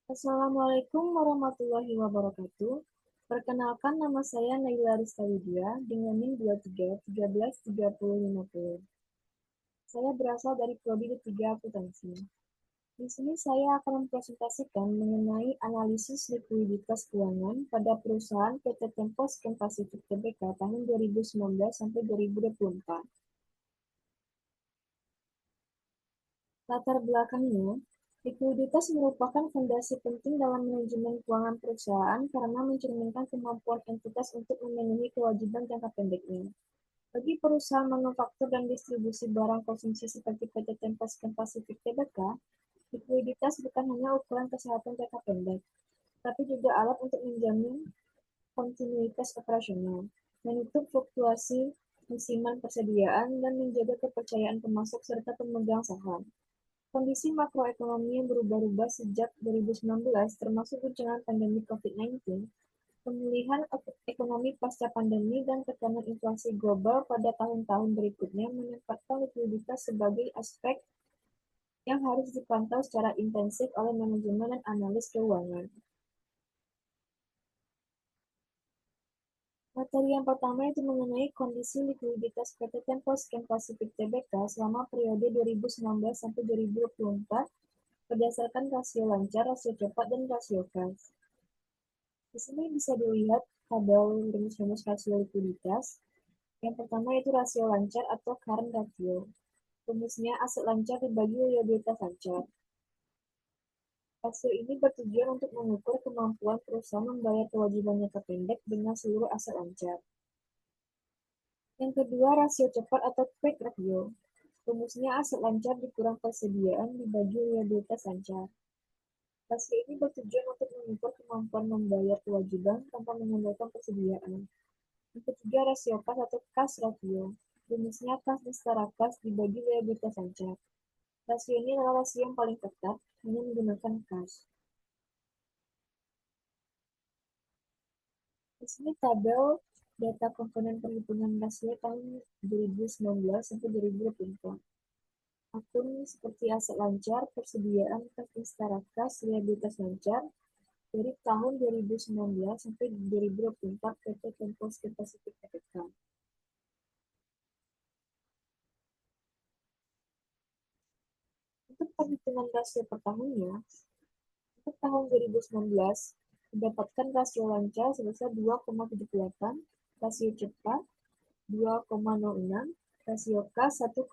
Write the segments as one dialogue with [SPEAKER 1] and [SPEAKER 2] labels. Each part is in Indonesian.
[SPEAKER 1] Assalamualaikum warahmatullahi wabarakatuh. Perkenalkan nama saya Naila Rizka Widya dengan NIM 23 13 30 50. Saya berasal dari Prodi D3 Akuntansi. Di sini saya akan mempresentasikan mengenai analisis likuiditas keuangan pada perusahaan PT Tempo Scan Pacific Tbk tahun 2019 sampai 2024. Latar belakangnya, likuiditas merupakan fondasi penting dalam manajemen keuangan perusahaan karena mencerminkan kemampuan entitas untuk memenuhi kewajiban jangka pendeknya. Bagi perusahaan manufaktur dan distribusi barang konsumsi seperti PT Tempo Scan Pacific Tbk, likuiditas bukan hanya ukuran kesehatan jangka pendek, tapi juga alat untuk menjamin kontinuitas operasional, menutup fluktuasi musiman persediaan, dan menjaga kepercayaan pemasok serta pemegang saham. Kondisi makroekonomi yang berubah-ubah sejak 2019, termasuk guncangan pandemi COVID-19, pemulihan ekonomi pasca pandemi, dan tekanan inflasi global pada tahun-tahun berikutnya menempatkan likuiditas sebagai aspek yang harus dipantau secara intensif oleh manajemen dan analis keuangan. Materi yang pertama itu mengenai kondisi likuiditas PT Tempo Scan Pacific Tbk selama periode 2019 sampai 2024 berdasarkan rasio lancar, rasio cepat, dan rasio kas. Di sini bisa dilihat tabel rumus-rumus rasio likuiditas. Yang pertama itu rasio lancar atau current ratio. Rumusnya aset lancar dibagi liabilitas lancar. Rasio ini bertujuan untuk mengukur kemampuan perusahaan membayar kewajiban jangka pendek dengan seluruh aset lancar. Yang kedua, rasio cepat atau quick ratio. Rumusnya aset lancar dikurang persediaan dibagi liabilitas lancar. Rasio ini bertujuan untuk mengukur kemampuan membayar kewajiban tanpa mengandalkan persediaan. Yang ketiga, rasio kas atau kas ratio. Rumusnya kas setara kas dibagi liabilitas lancar. Rasio ini adalah rasio yang paling ketat, hanya menggunakan kas. Di sini tabel data komponen perhitungan rasio tahun 2019 sampai 2024. Akun seperti aset lancar, persediaan, kas setara kas, liabilitas lancar, dari tahun 2019 sampai 2024 PT Tempo Scan Pacific Tbk. Untuk perhitungan rasio per tahunnya, untuk tahun 2019 mendapatkan rasio lancar sebesar 2,78, rasio cepat 2,06, rasio kas 1,15.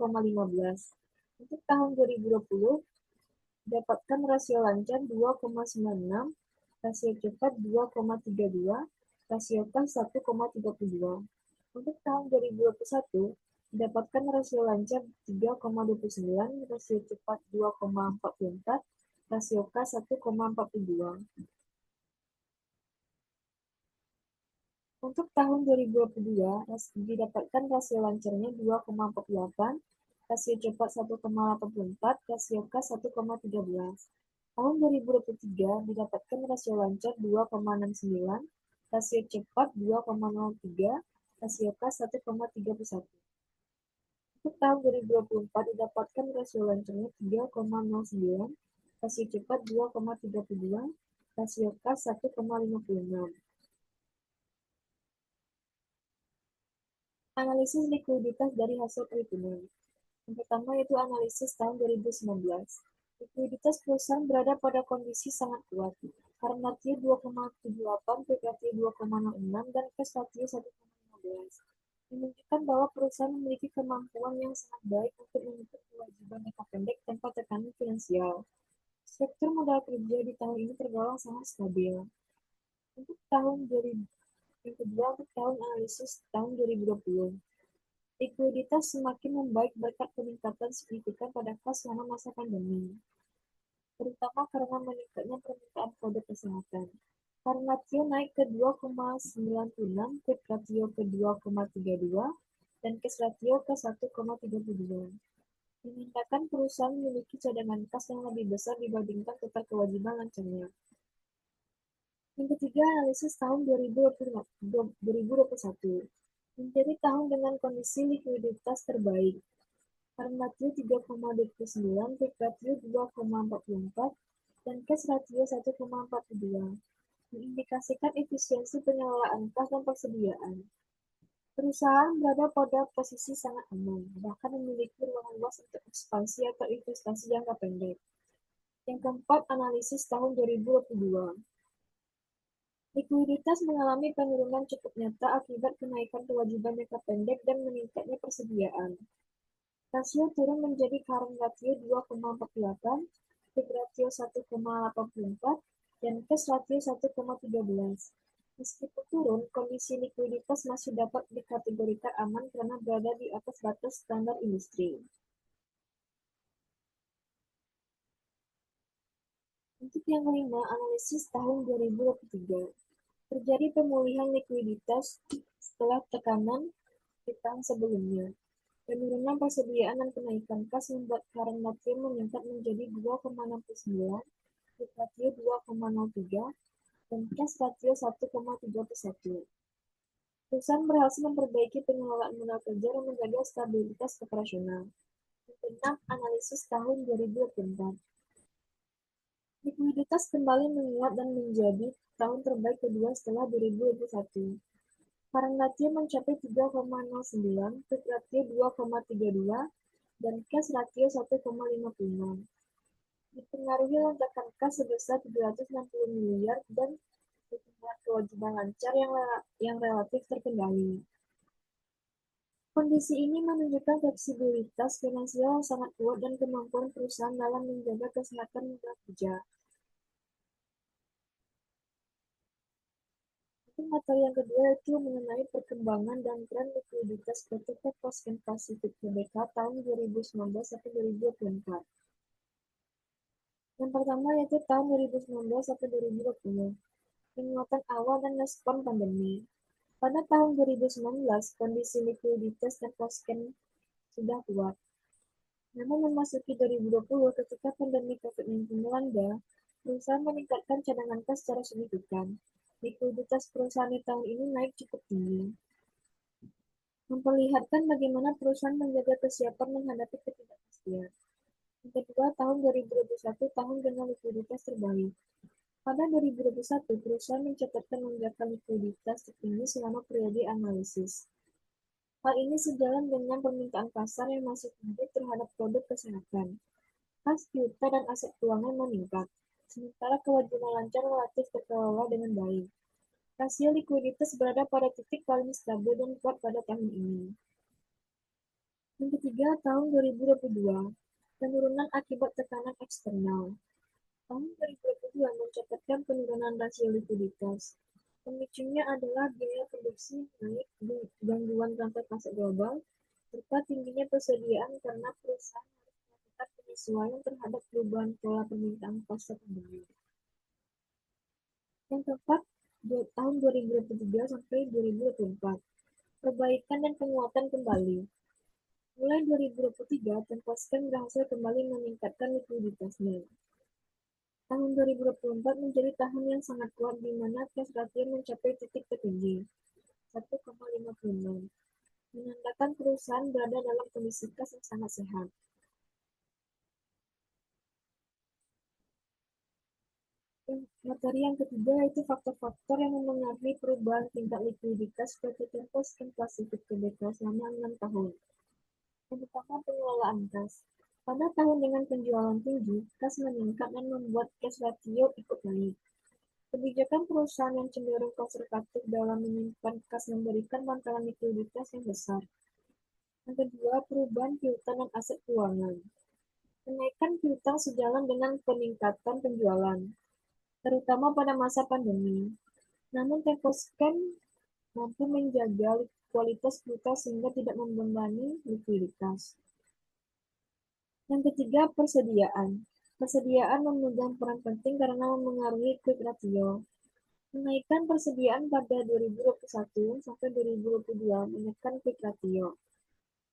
[SPEAKER 1] Untuk tahun 2020 mendapatkan rasio lancar 2,96, rasio cepat 2,32, rasio kas 1,32. Untuk tahun 2021 mendapatkan rasio lancar 3,29, rasio cepat 2,44, rasio kas 1,42. Untuk tahun 2022 didapatkan rasio lancarnya 2,48, rasio cepat 1,84, rasio kas 1,13. Tahun 2023 didapatkan rasio lancar 2,69, rasio cepat 2,03, rasio kas 1,31. Untuk tahun 2024 didapatkan rasio lancarnya 3,09, rasio cepat 2,32, rasio kas 1,56. Analisis likuiditas dari hasil perhitungan. Yang pertama yaitu analisis tahun 2019. Likuiditas perusahaan berada pada kondisi sangat kuat. Current ratio 2,78, quick ratio 2,06, dan cash ratio 1,15. Menunjukkan bahwa perusahaan memiliki kemampuan yang sangat baik untuk menutup kewajiban jangka pendek tanpa tekanan finansial. Struktur modal kerja di tahun ini tergolong sangat stabil. Untuk tahun 2000, yang kedua untuk tahun analisis tahun 2020. Likuiditas semakin membaik berkat peningkatan signifikan pada kas selama masa pandemi, terutama karena meningkatnya permintaan produk kesehatan. Current ratio naik ke 2,96, quick ratio ke 2,32, dan cash ratio ke 1,32. Menandakan perusahaan memiliki cadangan kas yang lebih besar dibandingkan total kewajiban lancarnya. Yang ketiga, analisis tahun 2021. Menjadi tahun dengan kondisi likuiditas terbaik. Current ratio 3,29, quick ratio 2,44, dan cash ratio 1,42, mengindikasikan efisiensi pengelolaan kas dan persediaan. Perusahaan berada pada posisi sangat aman, bahkan memiliki ruang luas untuk ekspansi atau investasi jangka pendek. Yang keempat, analisis tahun 2022. Likuiditas mengalami penurunan cukup nyata akibat kenaikan kewajiban jangka pendek dan meningkatnya persediaan. Rasio turun menjadi current ratio 2,48, quick ratio 1,84, dan cash ratio 1,13. Meskipun turun, kondisi likuiditas masih dapat dikategorikan aman karena berada di atas batas standar industri. Untuk yang kelima, analisis tahun 2023. Terjadi pemulihan likuiditas setelah tekanan di tahun sebelumnya. Penurunan persediaan dan kenaikan kas membuat current ratio meningkat menjadi 2,69, quick ratio 2,03, dan cash ratio 1,31. Perusahaan berhasil memperbaiki pengelolaan modal kerja dan menjaga stabilitas operasional. Tentang analisis tahun 2024. Likuiditas kembali menguat dan menjadi tahun terbaik kedua setelah 2021. Current ratio mencapai 3,09, quick ratio 2,32, dan cash ratio 1,56. Dipengaruhi lonjakan kas sebesar 760 miliar dan pertumbuhan kewajiban lancar yang relatif terkendali. Kondisi ini menunjukkan fleksibilitas finansial yang sangat kuat dan kemampuan perusahaan dalam menjaga kesehatan modal kerja. Untuk materi yang kedua yaitu mengenai perkembangan dan tren likuiditas PT Posken Pasifik Tbk tahun 2019 sampai 2024. Yang pertama yaitu tahun 2019 sampai 2020, penguatan awal dan respon pandemi. Pada tahun 2019, kondisi likuiditas Posken sudah kuat. Namun memasuki 2020 ketika pandemi COVID-19 melanda, perusahaan meningkatkan cadangan kas secara signifikan. Likuiditas perusahaan di tahun ini naik cukup tinggi, memperlihatkan bagaimana perusahaan menjaga kesiapan menghadapi ketidakpastian. Yang kedua, tahun 2021 tahun dengan likuiditas terbaik. Pada 2021, perusahaan mencatatkan lonjakan likuiditas tertinggi selama periode analisis. Hal ini sejalan dengan permintaan pasar yang masih tinggi terhadap produk kesehatan. Kas piutang dan aset keuangan meningkat, sementara kewajiban lancar relatif terkelola dengan baik. Rasio likuiditas berada pada titik paling stabil dan kuat pada tahun ini. Yang ketiga, tahun 2022, penurunan akibat tekanan eksternal. Tahun 2022 mencatatkan penurunan rasio likuiditas. Pemicunya adalah biaya produksi naik, gangguan rantai pasok global, serta tingginya persediaan karena perusahaan harus melakukan penyesuaian terhadap perubahan pola permintaan pasar kembali. Yang keempat, tahun 2023 sampai 2024, perbaikan dan penguatan kembali. Mulai 2023, Posken berhasil kembali meningkatkan likuiditasnya. Tahun 2024 menjadi tahun yang sangat kuat di mana cash ratio mencapai titik tertinggi, 1,56, menandakan perusahaan berada dalam kondisi kas yang sangat sehat. Materi yang ketiga yaitu faktor-faktor yang memengaruhi perubahan tingkat likuiditas PT Posken Pasifik Tbk selama 6 tahun. Yang pertama, pengelolaan kas. Pada tahun dengan penjualan tinggi, kas meningkat dan membuat cash ratio ikut naik. Kebijakan perusahaan yang cenderung konservatif dalam menyimpan kas memberikan bantalan likuiditas yang besar. Yang kedua, perubahan piutang dan aset keuangan. Kenaikan piutang sejalan dengan peningkatan penjualan, terutama pada masa pandemi. Namun Posken mampu menjaga kualitas piutang sehingga tidak membebani likuiditas. Yang ketiga, persediaan. Persediaan memegang peran penting karena memengaruhi quick ratio. Kenaikan persediaan pada 2021 sampai 2022 menekan quick ratio.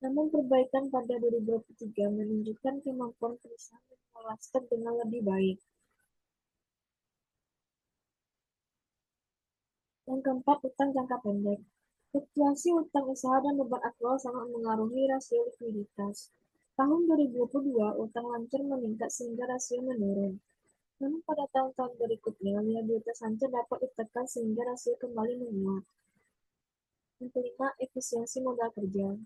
[SPEAKER 1] Namun perbaikan pada 2023 menunjukkan kemampuan perusahaan mengelola stok dengan lebih baik. Yang keempat, utang jangka pendek. Fluktuasi utang usaha dan beban aktual sangat mengaruhi rasio likuiditas. Tahun 2022, utang lancar meningkat sehingga rasio menurun. Namun pada tahun-tahun berikutnya, liabilitas hancur dapat ditekan sehingga rasio kembali menguat. Yang kelima, efisiensi modal kerja.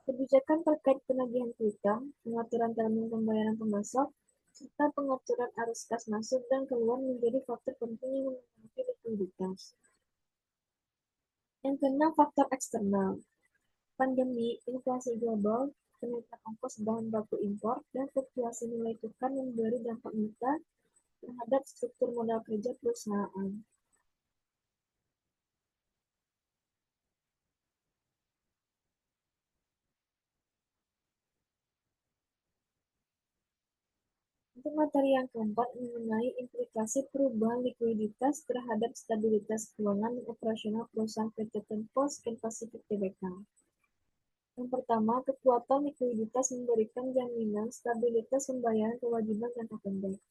[SPEAKER 1] Kebijakan terkait penagihan piutang, pengaturan termin pembayaran pemasok, serta pengaturan arus kas masuk dan keluar menjadi faktor penting yang mempengaruhi likuiditas. Yang keenam, faktor eksternal. Pandemi, inflasi global, kenaikan ongkos bahan baku impor, dan fluktuasi nilai tukar memberi dampak nyata terhadap struktur modal kerja perusahaan. Untuk materi yang keempat mengenai implikasi perubahan likuiditas terhadap stabilitas keuangan dan operasional perusahaan PT Tempo Scan Pacific Tbk. Yang pertama, kekuatan likuiditas memberikan jaminan stabilitas pembayaran kewajiban jangka pendek.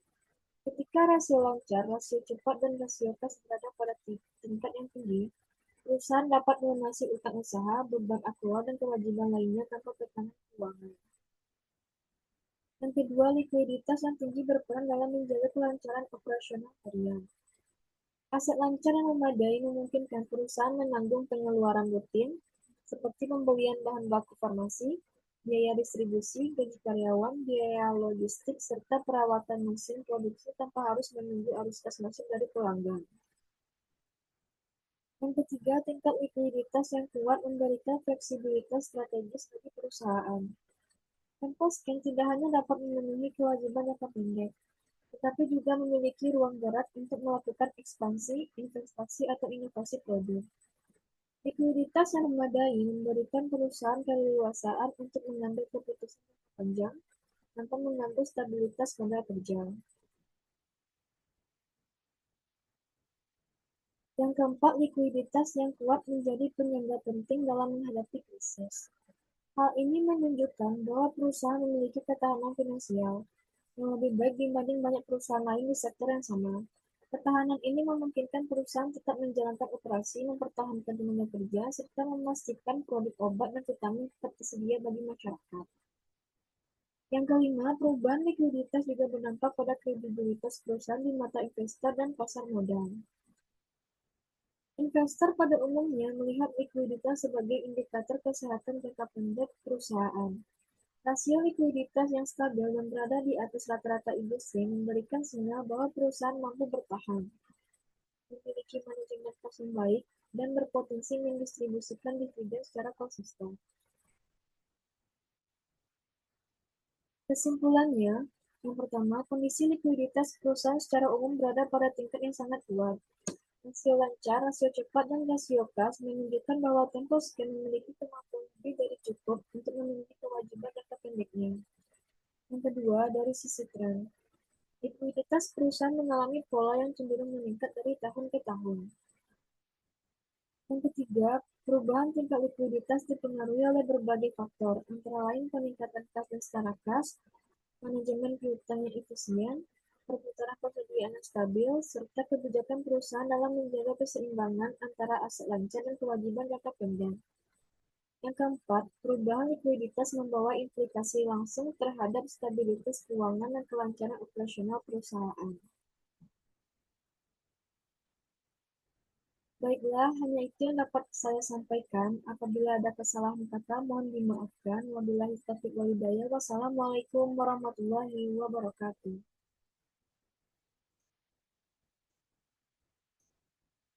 [SPEAKER 1] Ketika rasio lancar, rasio cepat, dan rasio kas berada pada tingkat yang tinggi, perusahaan dapat melunasi utang usaha, beban aktual, dan kewajiban lainnya tanpa tekanan keuangan. Yang kedua, likuiditas yang tinggi berperan dalam menjaga kelancaran operasional harian. Aset lancar yang memadai memungkinkan perusahaan menanggung pengeluaran rutin, seperti pembelian bahan baku farmasi, biaya distribusi, gaji karyawan, biaya logistik, serta perawatan mesin produksi tanpa harus menunggu arus kas masuk dari pelanggan. Yang ketiga, tingkat likuiditas yang kuat memberikan fleksibilitas strategis bagi perusahaan. Temposcan tidak hanya dapat memenuhi kewajiban jangka pendek, tetapi juga memiliki ruang gerak untuk melakukan ekspansi, investasi, atau inovasi produk. Likuiditas yang memadai memberikan perusahaan keleluasaan untuk mengambil keputusan jangka panjang tanpa mengganggu stabilitas modal kerja. Yang keempat, likuiditas yang kuat menjadi penyangga penting dalam menghadapi krisis. Hal ini menunjukkan bahwa perusahaan memiliki ketahanan finansial yang lebih baik dibanding banyak perusahaan lain di sektor yang sama. Ketahanan ini memungkinkan perusahaan tetap menjalankan operasi, mempertahankan tenaga kerja, serta memastikan produk obat dan vitamin tetap tersedia bagi masyarakat. Yang kelima, perubahan likuiditas juga berdampak pada kredibilitas perusahaan di mata investor dan pasar modal. Investor pada umumnya melihat likuiditas sebagai indikator kesehatan jangka pendek perusahaan. Rasio likuiditas yang stabil dan berada di atas rata-rata industri memberikan sinyal bahwa perusahaan mampu bertahan, memiliki manajemen kas yang baik, dan berpotensi mendistribusikan dividen secara konsisten. Kesimpulannya, yang pertama, kondisi likuiditas perusahaan secara umum berada pada tingkat yang sangat kuat. Rasio lancar, rasio cepat, dan rasio kas menunjukkan bahwa Temposcan memiliki kemampuan lebih dari cukup untuk memenuhi kewajiban jangka pendeknya. Yang kedua, dari sisi tren, likuiditas perusahaan mengalami pola yang cenderung meningkat dari tahun ke tahun. Yang ketiga, perubahan tingkat likuiditas dipengaruhi oleh berbagai faktor, antara lain peningkatan kas dan setara kas, manajemen piutang yang efisien, perputaran persediaan yang stabil, serta kebijakan perusahaan dalam menjaga keseimbangan antara aset lancar dan kewajiban jangka pendek. Yang keempat, perubahan likuiditas membawa implikasi langsung terhadap stabilitas keuangan dan kelancaran operasional perusahaan. Baiklah, hanya itu yang dapat saya sampaikan. Apabila ada kesalahan kata, mohon dimaafkan. Wabillahi taufiq wal hidayah. Wassalamualaikum warahmatullahi wabarakatuh.